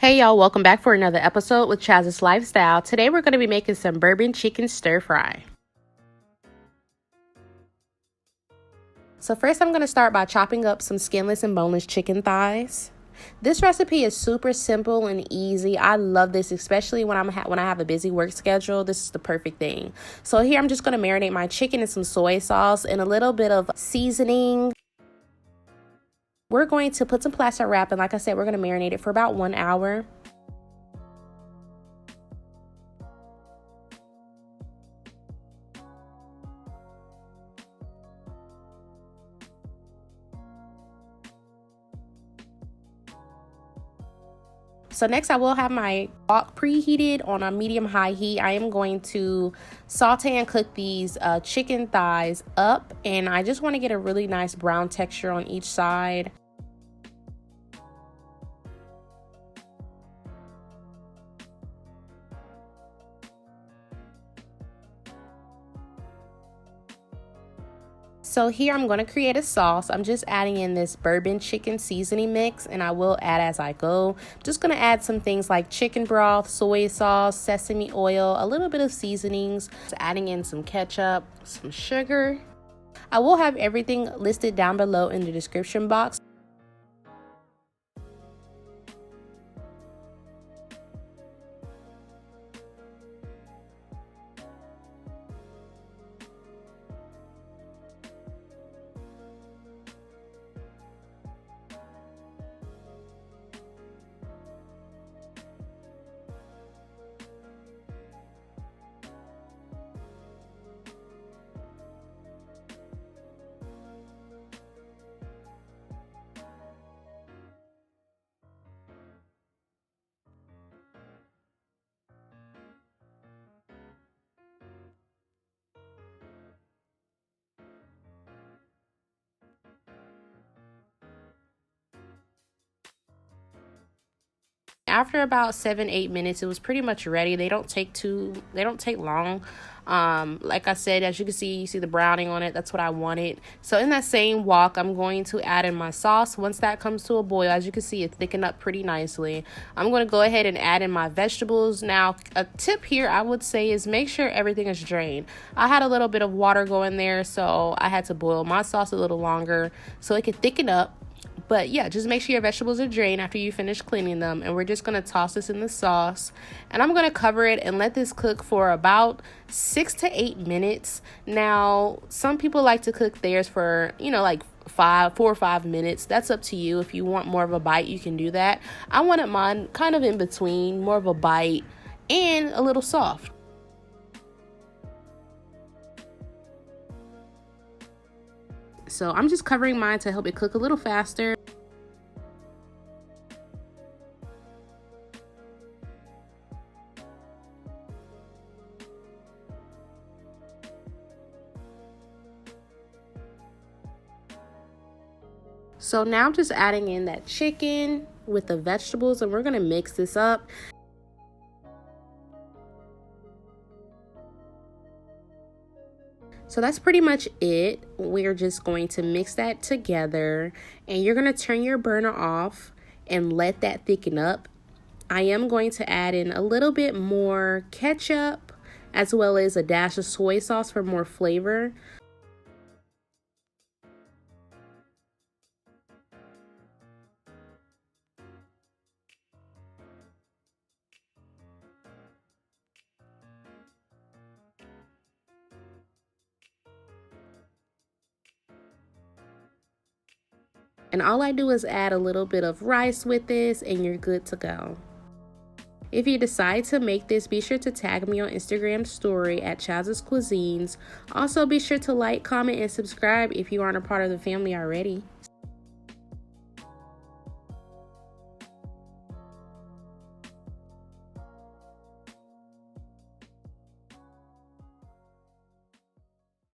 Hey y'all, welcome back for another episode with Chaz's Lifestyle. Today we're going to be making some bourbon chicken stir fry. So first I'm going to start by chopping up some skinless and boneless chicken thighs. This recipe is super simple and easy. I love this, especially when I have a busy work schedule. This is the perfect thing. So here I'm just going to marinate my chicken in some soy sauce and a little bit of seasoning. We're going to put some plastic wrap, and like I said, we're going to marinate it for about 1 hour. So next I will have my wok preheated on a medium-high heat. I am going to saute and cook these chicken thighs up, and I just want to get a really nice brown texture on each side. So here I'm going to create a sauce. I'm just adding in this bourbon chicken seasoning mix, and I will add as I go. Just going to add some things like chicken broth, soy sauce, sesame oil, a little bit of seasonings. Just adding in some ketchup, some sugar. I will have everything listed down below in the description box. After about 7-8 minutes, it was pretty much ready. They don't take long. Like I said, as you can see, you see the browning on it. That's what I wanted. So in that same wok, I'm going to add in my sauce. Once that comes to a boil, as you can see, it thickened up pretty nicely. I'm going to go ahead and add in my vegetables. Now, a tip here I would say is make sure everything is drained. I had a little bit of water going there, so I had to boil my sauce a little longer so it could thicken up. But yeah, just make sure your vegetables are drained after you finish cleaning them. And we're just going to toss this in the sauce. And I'm going to cover it and let this cook for about 6 to 8 minutes. Now, some people like to cook theirs for, like 4 or 5 minutes. That's up to you. If you want more of a bite, you can do that. I wanted mine kind of in between, more of a bite and a little soft. So I'm just covering mine to help it cook a little faster. So now I'm just adding in that chicken with the vegetables, and we're going to mix this up. So that's pretty much it. We're just going to mix that together, and you're going to turn your burner off and let that thicken up. I am going to add in a little bit more ketchup as well as a dash of soy sauce for more flavor. And all I do is add a little bit of rice with this, and you're good to go. If you decide to make this, be sure to tag me on Instagram story at Chaz's Cuisines. Also, be sure to like, comment, and subscribe if you aren't a part of the family already.